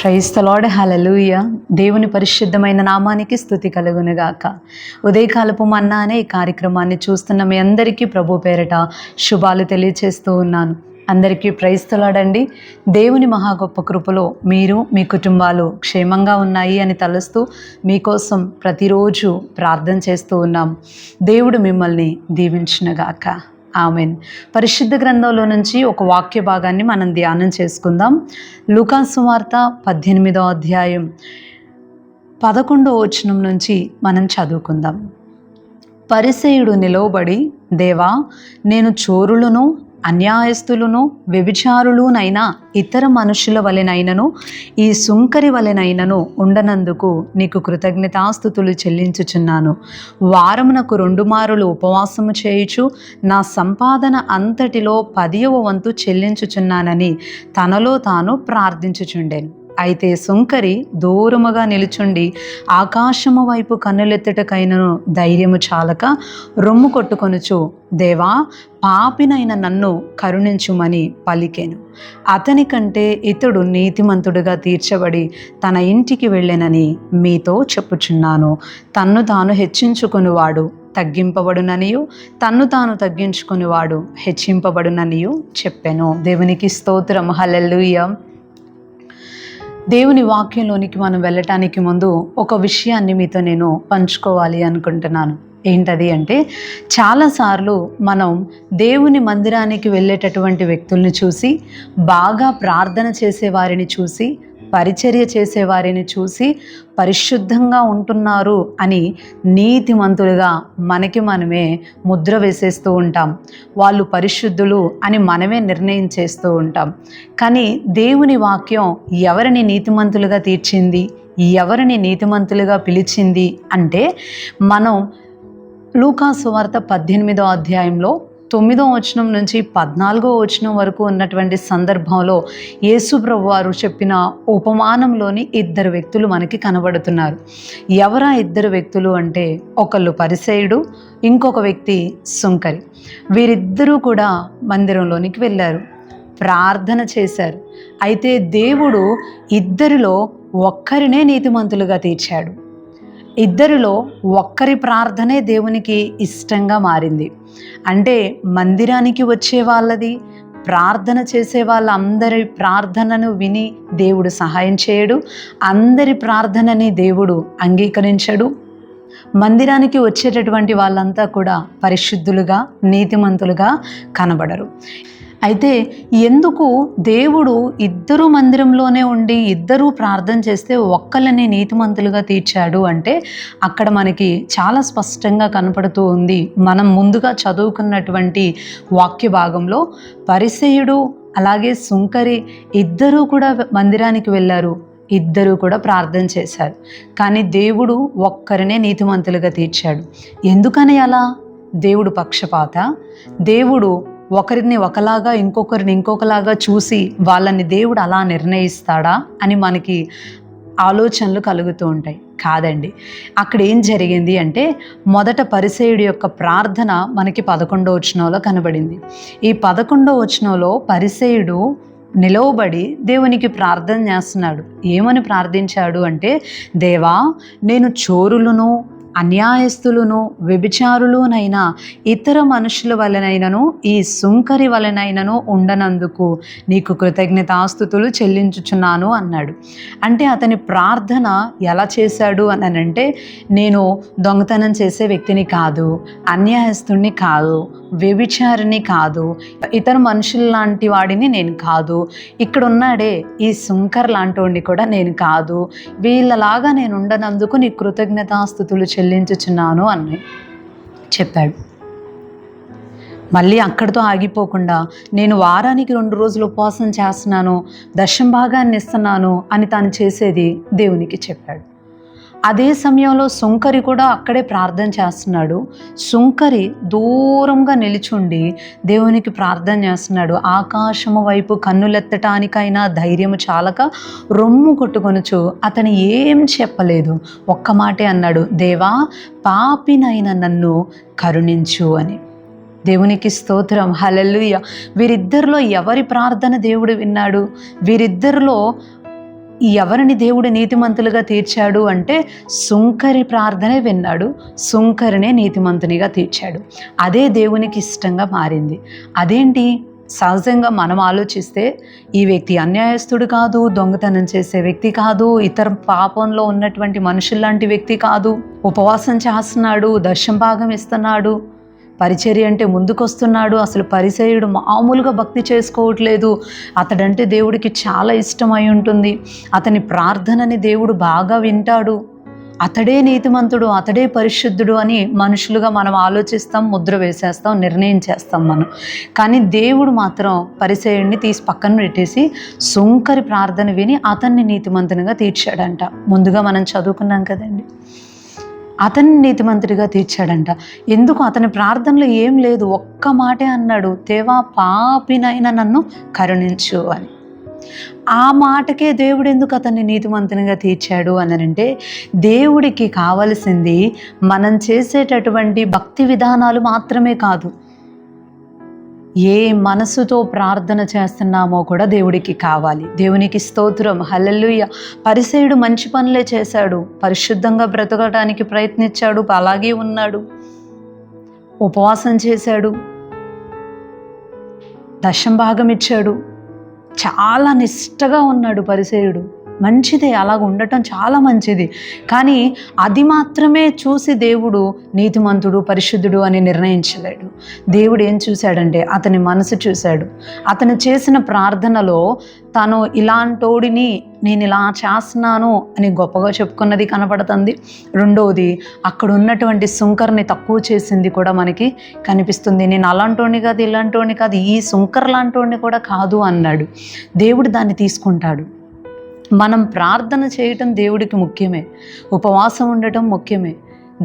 Praise the lord, హల్లెలూయా. దేవుని పరిశుద్ధమైన నామానికి స్తుతి కలుగునుగాక. ఉదయకాలపు మన్నా అనే ఈ కార్యక్రమాన్ని చూస్తున్న మీ అందరికీ ప్రభు పేరట శుభాలు తెలియచేస్తూ ఉన్నాను. అందరికీ ప్రైజ్ ద లార్డ్ అండి. దేవుని మహా గొప్ప కృపలో మీరు మీ కుటుంబాలు క్షేమంగా ఉన్నాయి అని తలుస్తూ మీకోసం ప్రతిరోజు ప్రార్థన చేస్తూ ఉన్నాం. దేవుడు మిమ్మల్ని దీవించునుగాక. ఆమెన్. పరిశుద్ధ గ్రంథంలో నుంచి ఒక వాక్య భాగాన్ని మనం ధ్యానం చేసుకుందాం. లూకాసు వార్త 18వ అధ్యాయం 11వ వచనం నుంచి మనం చదువుకుందాం. పరిసయ్యుడు నిలవబడి, దేవా, నేను చోరులను, అన్యాయస్తులను, వ్యభిచారులునైనా ఇతర మనుషుల వలెనైనను ఈ సుంకరి వలెనైనను ఉండనందుకు నీకు కృతజ్ఞతాస్తుతులు చెల్లించుచున్నాను. వారమునకు 2 మారులు ఉపవాసము చేయుచు నా సంపాదన అంతటిలో 10వ వంతు చెల్లించుచున్నానని తనలో తాను ప్రార్థించుచుండెను. అయితే సుంకరి దూరముగా నిలుచుండి ఆకాశము వైపు కన్నులెత్తుటకైనను ధైర్యము చాలక రొమ్ము కొట్టుకొనుచు, దేవా, పాపినైన నన్ను కరుణించుమని పలికెను. అతని కంటే ఇతడు నీతిమంతుడుగా తీర్చబడి తన ఇంటికి వెళ్ళెనని మీతో చెప్పుచున్నాను. తన్ను తాను హెచ్చించుకొనివాడు తగ్గింపబడుననియు, తన్ను తాను తగ్గించుకునివాడు హెచ్చింపబడుననియు చెప్పెను. దేవునికి స్తోత్రం, హల్లెలూయా. దేవుని వాక్యంలోనికి మనం వెళ్ళటానికి ముందు ఒక విషయాన్ని మీతో నేను పంచుకోవాలి అనుకుంటున్నాను. ఏంటది అంటే, చాలాసార్లు మనం దేవుని మందిరానికి వెళ్ళేటటువంటి వ్యక్తుల్ని చూసి, బాగా ప్రార్థన చేసేవారిని చూసి, పరిచర్య చేసేవారిని చూసి పరిశుద్ధంగా ఉంటున్నారు అని నీతిమంతులుగా మనకి మనమే ముద్ర వేసేస్తూ ఉంటాం. వాళ్ళు పరిశుద్ధులు అని మనమే నిర్ణయం చేస్తూ ఉంటాం. కానీ దేవుని వాక్యం ఎవరిని నీతిమంతులుగా తీర్చింది, ఎవరిని నీతిమంతులుగా పిలిచింది అంటే, మనం లూకాసు వార్త 18వ అధ్యాయంలో 9వ వచనం నుంచి 14వ వచనం వరకు ఉన్నటువంటి సందర్భంలో యేసు ప్రభువారు చెప్పిన ఉపమానంలోని 2 వ్యక్తులు మనకి కనబడుతున్నారు. ఎవరా 2 వ్యక్తులు అంటే, ఒకళ్ళు పరిసయ్యుడు, ఇంకొక వ్యక్తి సుంకరి. వీరిద్దరూ కూడా మందిరంలోనికి వెళ్ళారు, ప్రార్థన చేశారు. అయితే దేవుడు ఇద్దరిలో ఒక్కరినే నీతిమంతులుగా తీర్చాడు. ఇద్దరిలో ఒక్కరి ప్రార్థనే దేవునికి ఇష్టంగా మారింది. అంటే మందిరానికి వచ్చే వాళ్ళది, ప్రార్థన చేసే వాళ్ళందరి ప్రార్థనను విని దేవుడు సహాయం చేయడు. అందరి ప్రార్థనని దేవుడు అంగీకరించడు. మందిరానికి వచ్చేటటువంటి వాళ్ళంతా కూడా పరిశుద్ధులుగా, నీతిమంతులుగా కనబడరు. అయితే ఎందుకు దేవుడు ఇద్దరు మందిరంలోనే ఉండి ఇద్దరూ ప్రార్థన చేస్తే ఒక్కళ్ళని నీతిమంతులుగా తీర్చాడు అంటే, అక్కడ మనకి చాలా స్పష్టంగా కనపడుతూ ఉంది. మనం ముందుగా చదువుకున్నటువంటి వాక్య భాగంలో పరిసయ్యుడు అలాగే సుంకరి ఇద్దరూ కూడా మందిరానికి వెళ్ళారు, ఇద్దరూ కూడా ప్రార్థన చేశారు. కానీ దేవుడు ఒక్కరినే నీతిమంతులుగా తీర్చాడు. ఎందుకని అలా? దేవుడు పక్షపాత? దేవుడు ఒకరిని ఒకలాగా ఇంకొకరిని ఇంకొకలాగా చూసి వాళ్ళని దేవుడు అలా నిర్ణయిస్తాడా అని మనకి ఆలోచనలు కలుగుతూ ఉంటాయి. కాదండి. అక్కడ ఏం జరిగింది అంటే, మొదట పరిసయ్యుడి యొక్క ప్రార్థన మనకి 11వ వచనంలో కనబడింది. ఈ 11వ వచనంలో పరిసయ్యుడు నిలవబడి దేవునికి ప్రార్థన చేస్తున్నాడు. ఏమని ప్రార్థించాడు అంటే, దేవా, నేను చోరులను, అన్యాయస్తులను, వ్యభిచారులునైనా ఇతర మనుషుల వలనైనను ఈ సుంకరి వలనైనను ఉండనందుకు నీకు కృతజ్ఞతాస్తుతులు చెల్లించుచున్నాను అన్నాడు. అంటే అతని ప్రార్థన ఎలా చేశాడు అని అంటే, నేను దొంగతనం చేసే వ్యక్తిని కాదు, అన్యాయస్తుడిని కాదు, వ్యభిచారిని కాదు, ఇతర మనుషుల లాంటి వాడిని నేను కాదు, ఇక్కడ ఉన్నాడే ఈ సుంకర్ లాంటి వాడిని కూడా నేను కాదు, వీళ్ళలాగా నేను ఉండనందుకు నీ కృతజ్ఞతాస్తుతులు చెల్లించుచున్నాను అని చెప్పాడు. మళ్ళీ అక్కడితో ఆగిపోకుండా, నేను వారానికి 2 రోజులు ఉపవాసం చేస్తున్నాను, దశమ భాగాన్ని ఇస్తున్నాను అని తాను చేసేది దేవునికి చెప్పాడు. అదే సమయంలో సుంకరి కూడా అక్కడే ప్రార్థన చేస్తున్నాడు. సుంకరి దూరంగా నిలిచుండి దేవునికి ప్రార్థన చేస్తున్నాడు. ఆకాశము వైపు కన్నులెత్తటానికైనా ధైర్యము చాలక రొమ్ము కొట్టుకొనుచు అతను ఏం చెప్పలేదు, ఒక్క మాటే అన్నాడు, దేవా, పాపినైన నన్ను కరుణించు అని. దేవునికి స్తోత్రం, హల్లెలూయా. వీరిద్దరిలో ఎవరి ప్రార్థన దేవుడు విన్నాడు? వీరిద్దరిలో ఎవరిని దేవుడు నీతిమంతులుగా తీర్చాడు అంటే సుంకరి ప్రార్థనే విన్నాడు, సుంకరినే నీతిమంతునిగా తీర్చాడు. అదే దేవునికి ఇష్టంగా మారింది. అదేంటి? సహజంగా మనం ఆలోచిస్తే ఈ వ్యక్తి అన్యాయస్తుడు కాదు, దొంగతనం చేసే వ్యక్తి కాదు, ఇతర పాపంలో ఉన్నటువంటి మనుషుల్లాంటి వ్యక్తి కాదు, ఉపవాసం చేస్తున్నాడు, దశమ భాగం ఇస్తున్నాడు, పరిచర్య అంటే ముందుకొస్తున్నాడు, అసలు పరిసయ్యుడు మామూలుగా భక్తి చేసుకోవట్లేదు, అతడంటే దేవుడికి చాలా ఇష్టమై ఉంటుంది, అతని ప్రార్థనని దేవుడు బాగా వింటాడు, అతడే నీతిమంతుడు, అతడే పరిశుద్ధుడు అని మనుషులుగా మనం ఆలోచిస్తాం, ముద్ర వేసేస్తాం, నిర్ణయం చేస్తాం మనం. కానీ దేవుడు మాత్రం పరిసయ్యుడిని తీసి పక్కన పెట్టేసి సుంకరి ప్రార్థన విని అతన్ని నీతిమంతునిగా తీర్చాడంట. ముందుగా మనం చదువుకున్నాం కదండి, అతన్ని నీతిమంతుడిగా తీర్చాడంట. ఎందుకు? అతని ప్రార్థనలో ఏం లేదు, ఒక్క మాటే అన్నాడు, దేవా పాపినైనా నన్ను కరుణించు అని. ఆ మాటకే దేవుడు ఎందుకు అతన్ని నీతిమంతునిగా తీర్చాడు అని అంటే, దేవుడికి కావలసింది మనం చేసేటటువంటి భక్తి విధానాలు మాత్రమే కాదు, ఏ మనసుతో ప్రార్థన చేస్తున్నామో కూడా దేవుడికి కావాలి. దేవునికి స్తోత్రం, హల్లెలూయా. పరిసయ్యుడు మంచి పనులే చేశాడు, పరిశుద్ధంగా బ్రతకడానికి ప్రయత్నించాడు, అలాగే ఉన్నాడు, ఉపవాసం చేశాడు, దశమ భాగం ఇచ్చాడు, చాలా నిష్టగా ఉన్నాడు పరిసయ్యుడు. మంచిదే, అలాగ ఉండటం చాలా మంచిది. కానీ అది మాత్రమే చూసి దేవుడు నీతిమంతుడు పరిశుద్ధుడు అని నిర్ణయించలేడు. దేవుడు ఏం చూశాడంటే అతని మనసు చూశాడు. అతను చేసిన ప్రార్థనలో తను ఇలాంటోడిని, నేను ఇలా చేస్తున్నాను అని గొప్పగా చెప్పుకున్నది కనపడుతుంది. రెండవది, అక్కడ ఉన్నటువంటి సుంకర్ని తక్కువ చేసింది కూడా మనకి కనిపిస్తుంది. నేను అలాంటోడిని కాదు, ఇలాంటోడిని కాదు, ఈ సుంకర్ లాంటోడిని కూడా కాదు అన్నాడు. దేవుడు దాన్ని తీసుకుంటాడు. మనం ప్రార్థన చేయటం దేవుడికి ముఖ్యమే, ఉపవాసం ఉండటం ముఖ్యమే,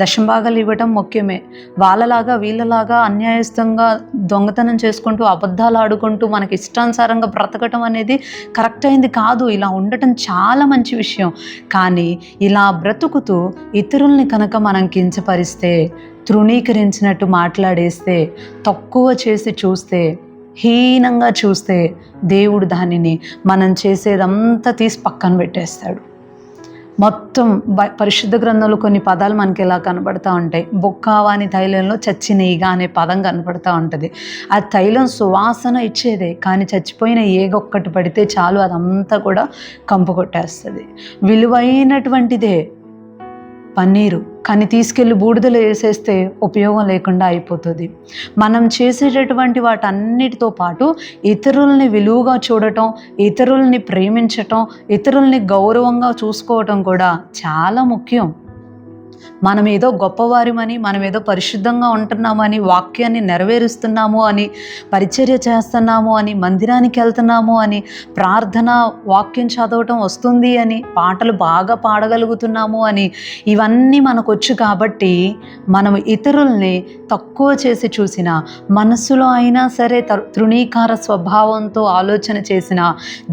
దశంభాగాలు ఇవ్వటం ముఖ్యమే. వాళ్ళలాగా వీళ్ళలాగా అన్యాయస్థంగా దొంగతనం చేసుకుంటూ అబద్ధాలు ఆడుకుంటూ మనకి ఇష్టానుసారంగా బ్రతకటం అనేది కరెక్ట్ అయింది కాదు. ఇలా ఉండటం చాలా మంచి విషయం. కానీ ఇలా బ్రతుకుతూ ఇతరుల్ని కనుక మనం కించపరిస్తే, తృణీకరించినట్టు మాట్లాడేస్తే, తక్కువ చేసి చూస్తే, హీనంగా చూస్తే, దేవుడు దానిని మనం చేసేదంతా తీసి పక్కన పెట్టేస్తాడు. మొత్తం పరిశుద్ధ గ్రంథంలో కొన్ని పదాలు మనకి ఎలా కనపడతా ఉంటాయి. బొక్కావాని తైలంలో చచ్చినీగా అనే పదం కనపడతా ఉంటుంది. ఆ తైలం సువాసన ఇచ్చేదే, కానీ చచ్చిపోయిన ఏగొక్కటి పడితే చాలు, అదంతా కూడా కంపు కొట్టేస్తుంది. విలువైనటువంటిదే పన్నీరు, కానీ తీసుకెళ్ళి బూడిదలో వేసేస్తే ఉపయోగం లేకుండా అయిపోతుంది. మనం చేసేటటువంటి వాటన్నిటితో పాటు ఇతరుల్ని విలువగా చూడటం, ఇతరుల్ని ప్రేమించటం, ఇతరుల్ని గౌరవంగా చూసుకోవటం కూడా చాలా ముఖ్యం. మనం ఏదో గొప్పవారిమని, మనం ఏదో పరిశుద్ధంగా ఉంటున్నామని, వాక్యాన్ని నెరవేరుస్తున్నాము అని, పరిచర్య చేస్తున్నాము అని, మందిరానికి వెళ్తున్నాము అని, ప్రార్థన వాక్యం చదవటం వస్తుంది అని, పాటలు బాగా పాడగలుగుతున్నాము అని, ఇవన్నీ మనకొచ్చు కాబట్టి మనం ఇతరుల్ని తక్కువ చేసి చూసినా, మనస్సులో అయినా సరే తృణీకార స్వభావంతో ఆలోచన చేసినా,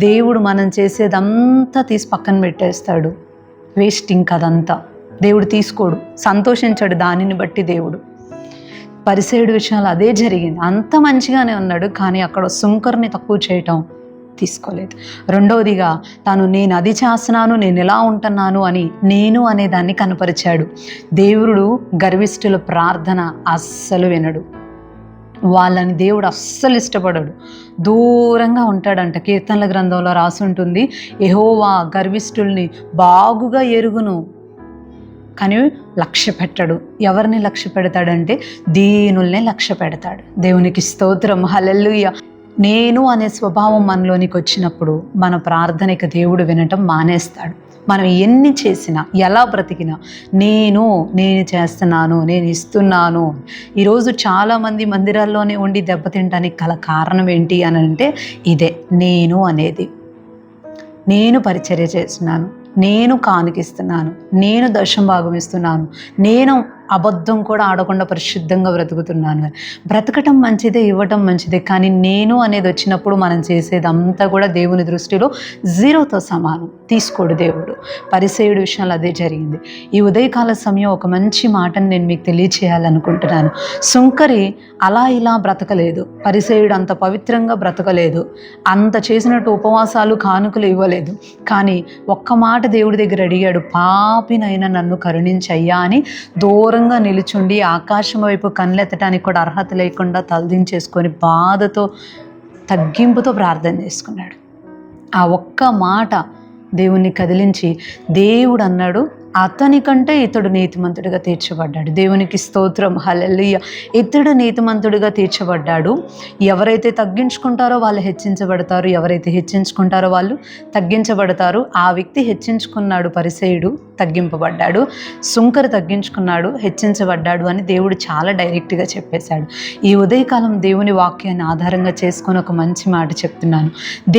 దేవుడు మనం చేసేదంతా తీసి పక్కన పెట్టేస్తాడు. వేస్టింగ్ కదంతా దేవుడు తీసుకోడు, సంతోషించాడు దానిని బట్టి. దేవుడు పరిసయ్యుడి విషయంలో అదే జరిగింది. అంత మంచిగానే ఉన్నాడు, కానీ అక్కడ సుంకర్ని తక్కువ చేయటం తీసుకోలేదు. రెండవదిగా నేను అది చేస్తున్నాను, నేను ఎలా ఉంటున్నాను అని నేను అనేదాన్ని కనపరిచాడు. దేవుడు గర్విష్ఠుల ప్రార్థన అస్సలు వినడు, వాళ్ళని దేవుడు అస్సలు ఇష్టపడడు, దూరంగా ఉంటాడంట. కీర్తనల గ్రంథంలో రాసి ఉంటుంది, యెహోవా గర్విష్ఠుల్ని బాగుగా ఎరుగును, కానీ లక్ష్య పెట్టడు. ఎవరిని లక్ష్య పెడతాడంటే దీనుల్నే లక్ష్య పెడతాడు. దేవునికి స్తోత్రం, హల్లెలూయా. నేను అనే స్వభావం మనలోనికి వచ్చినప్పుడు మన ప్రార్థనకి దేవుడు వినటం మానేస్తాడు. మనం ఎన్ని చేసినా, ఎలా బ్రతికినా నేను చేస్తున్నాను, నేను ఇస్తున్నాను. ఈరోజు చాలామంది మందిరాల్లోనే ఉండి దెబ్బతింటానికి గల కారణం ఏంటి అని అంటే ఇదే, నేను అనేది. నేను పరిచర్య చేస్తున్నాను, నేను కానుకిస్తున్నాను, నేను దశమ భాగం ఇస్తున్నాను, నేను అబద్ధం కూడా ఆడకుండా పరిశుద్ధంగా బ్రతుకుతున్నాను. బ్రతకటం మంచిదే, ఇవ్వటం మంచిదే, కానీ నేను అనేది వచ్చినప్పుడు మనం చేసేది అంతా కూడా దేవుని దృష్టిలో జీరోతో సమానం. తీసుకోడు దేవుడు. పరిసయ్యుడి విషయంలో అదే జరిగింది. ఈ ఉదయకాల సమయం ఒక మంచి మాటను నేను మీకు తెలియచేయాలనుకుంటున్నాను. సుంకరి అలా ఇలా బ్రతకలేదు, పరిసయ్యుడు అంత పవిత్రంగా బ్రతకలేదు, అంత చేసినట్టు ఉపవాసాలు కానుకలు ఇవ్వలేదు. కానీ ఒక్క మాట దేవుడి దగ్గర అడిగాడు, పాపినైనా నన్ను కరుణించయ్యా అని దూరంగా నిలుచుండి ఆకాశం వైపు కళ్ళెత్తడానికి కూడా అర్హత లేకుండా తలదించేసుకొని బాధతో తగ్గింపుతో ప్రార్థన చేసుకున్నాడు. ఆ ఒక్క మాట దేవుణ్ణి కదిలించి దేవుడు అన్నాడు, అతని కంటే ఇతడు నీతిమంతుడిగా తీర్చబడ్డాడు. దేవునికి స్తోత్రం, హల్లెలూయా. ఇతడు నీతిమంతుడిగా తీర్చబడ్డాడు. ఎవరైతే తగ్గించుకుంటారో వాళ్ళు హెచ్చించబడతారు, ఎవరైతే హెచ్చించుకుంటారో వాళ్ళు తగ్గించబడతారు. ఆ వ్యక్తి హెచ్చించుకున్నాడు, పరిసయ్యుడు తగ్గింపబడ్డాడు. సుంకరు తగ్గించుకున్నాడు, హెచ్చించబడ్డాడు అని దేవుడు చాలా డైరెక్ట్గా చెప్పేశాడు. ఈ ఉదయకాలం దేవుని వాక్యాన్ని ఆధారంగా చేసుకొని ఒక మంచి మాట చెప్తున్నాను.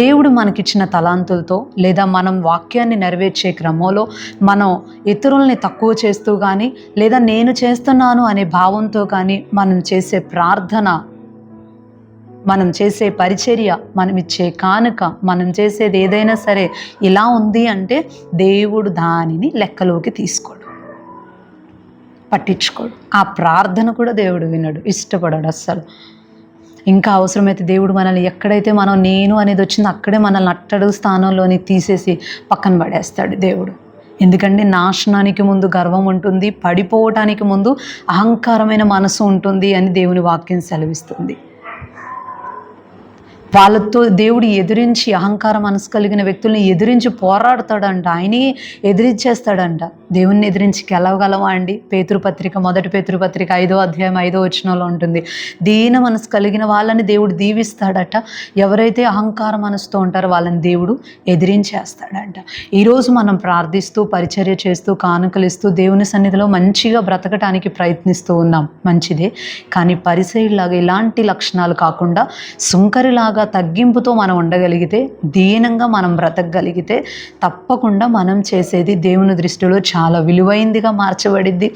దేవుడు మనకిచ్చిన తలాంతులతో లేదా మనం వాక్యాన్ని నెరవేర్చే క్రమంలో మనం ఇతరుల్ని తక్కువ చేస్తూ కానీ లేదా నేను చేస్తున్నాను అనే భావంతో కానీ మనం చేసే ప్రార్థన, మనం చేసే పరిచర్య, మనం ఇచ్చే కానుక, మనం చేసేది ఏదైనా సరే ఇలా ఉంది అంటే దేవుడు దానిని లెక్కలోకి తీసుకోడు, పట్టించుకోడు. ఆ ప్రార్థన కూడా దేవుడు వినడు, ఇష్టపడాడు అస్సలు. ఇంకా అవసరమైతే దేవుడు మనల్ని ఎక్కడైతే మనం నేను అనేది వచ్చిందో అక్కడే మనల్ని అట్టడుగు స్థానంలోని తీసేసి పక్కన పడేస్తాడు దేవుడు. ఎందుకంటే నాశనానికి ముందు గర్వం ఉంటుంది, పడిపోవటానికి ముందు అహంకారమైన మనసు ఉంటుంది అని దేవుని వాక్యం సెలవిస్తుంది. వాళ్ళతో దేవుడు ఎదిరించి, అహంకార మనసు కలిగిన వ్యక్తుల్ని ఎదిరించి పోరాడతాడంట, ఆయనే ఎదిరించేస్తాడంట. దేవుణ్ణి ఎదిరించి గెలవగలవా అండి? మొదటి పేతురుపత్రిక 5వ అధ్యాయం 5వ వచనంలో ఉంటుంది, దీన మనసు కలిగిన వాళ్ళని దేవుడు దీవిస్తాడట. ఎవరైతే అహంకార మనసుతో ఉంటారో వాళ్ళని దేవుడు ఎదిరించేస్తాడంట. ఈరోజు మనం ప్రార్థిస్తూ, పరిచర్య చేస్తూ, కానుకలు ఇస్తూ దేవుని సన్నిధిలో మంచిగా బ్రతకటానికి ప్రయత్నిస్తూ ఉన్నాం, మంచిదే. కానీ పరిసయ్యులాగా ఇలాంటి లక్షణాలు కాకుండా సుంకరిలాగా తగ్గింపుతో మనం ఉండగలిగితే, దీనంగా మనం బ్రతకగలిగితే తప్పకుండా మనం చేసేది దేవుని దృష్టిలో చాలా విలువైందిగా మార్చబడిద్ది.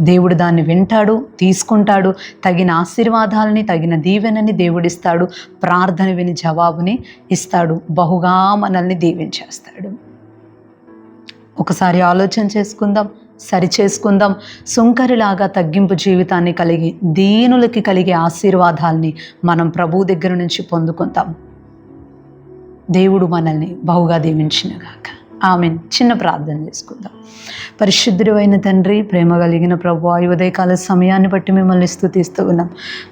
దేవుడు దాన్ని వింటాడు, తీసుకుంటాడు. తగిన ఆశీర్వాదాలని, తగిన దీవెనని దేవుడిస్తాడు. ప్రార్థన విని జవాబుని ఇస్తాడు. బహుగా మనల్ని దీవించేస్తాడు. ఒకసారి ఆలోచన చేసుకుందాం, సరి చేసుకుందాం. సుంకరిలాగా తగ్గింపు జీవితాన్ని కలిగి దీనులకి కలిగే ఆశీర్వాదాల్ని మనం ప్రభు దగ్గర నుంచి పొందుకుందాం. దేవుడు మనల్ని బహుగా దీవించినగాక. ఆమెన్. చిన్న ప్రార్థన చేసుకుందాం. పరిశుద్ధుడైన తండ్రి, ప్రేమ కలిగిన ప్రభువా, ఈ ఉదయకాల సమయాన్ని బట్టి మిమ్మల్ని స్తుతిస్తూ ఉన్నాం.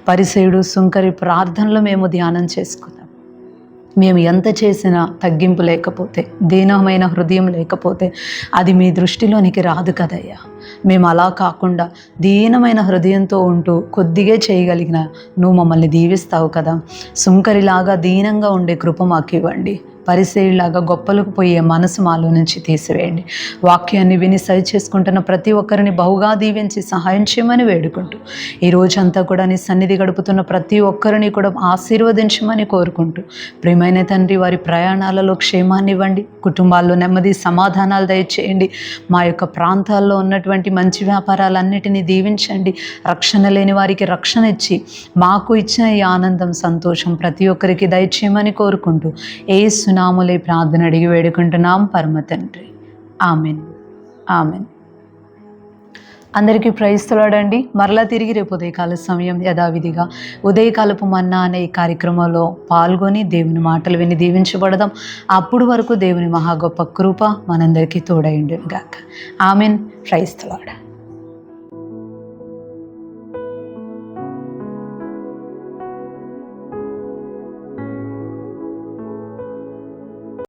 పరిసయ్యుడు, సుంకరి ప్రార్థనలో మేము ధ్యానం చేసుకుందాం. మేము ఎంత చేసినా తగ్గింపు లేకపోతే, దీనమైన హృదయం లేకపోతే అది మీ దృష్టిలోనికి రాదు కదయ్యా. మేము అలా కాకుండా దీనమైన హృదయంతో ఉంటూ కొద్దిగా చేయగలిగిన నువ్వు మమ్మల్ని దీవిస్తావు కదా. సుంకరిలాగా దీనంగా ఉండే కృప మాకు ఇవ్వండి. పరిసయ్యులాగా గొప్పలకు పోయే మనసు మాలో నుంచి తీసివేయండి. వాక్యాన్ని విని సరి చేసుకుంటున్న ప్రతి ఒక్కరిని బహుగా దీవించి సహాయం చేయమని వేడుకుంటూ, ఈ రోజంతా కూడా నీ సన్నిధి గడుపుతున్న ప్రతి ఒక్కరిని కూడా ఆశీర్వదించమని కోరుకుంటూ, ప్రియమైన తండ్రి, వారి ప్రయాణాలలో క్షేమాన్ని ఇవ్వండి, కుటుంబాల్లో నెమ్మది సమాధానాలు దయచేయండి. మా యొక్క ప్రాంతాల్లో ఉన్నటువంటి మంచి వ్యాపారాలన్నిటినీ దీవించండి. రక్షణ లేని వారికి రక్షణ ఇచ్చి మాకు ఇచ్చిన ఈ ఆనందం, సంతోషం ప్రతి ఒక్కరికి దయచేయమని కోరుకుంటూ యేసు నామములో ప్రార్థన అడిగి వేడుకుంటున్నాం పరమ తండ్రి. ఆమెన్. ఆమెన్. అందరికీ ప్రైస్తలాడండి. మరలా తిరిగి రేపు ఉదయకాల సమయం యథావిధిగా ఉదయకాలపు మన్నా అనే ఈ కార్యక్రమంలో పాల్గొని దేవుని మాటలు విని దీవించబడదాం. అప్పుడు వరకు దేవుని మహా గొప్ప కృప మనందరికీ తోడైండును గాక. ఆమెన్. ప్రైస్తలాడ.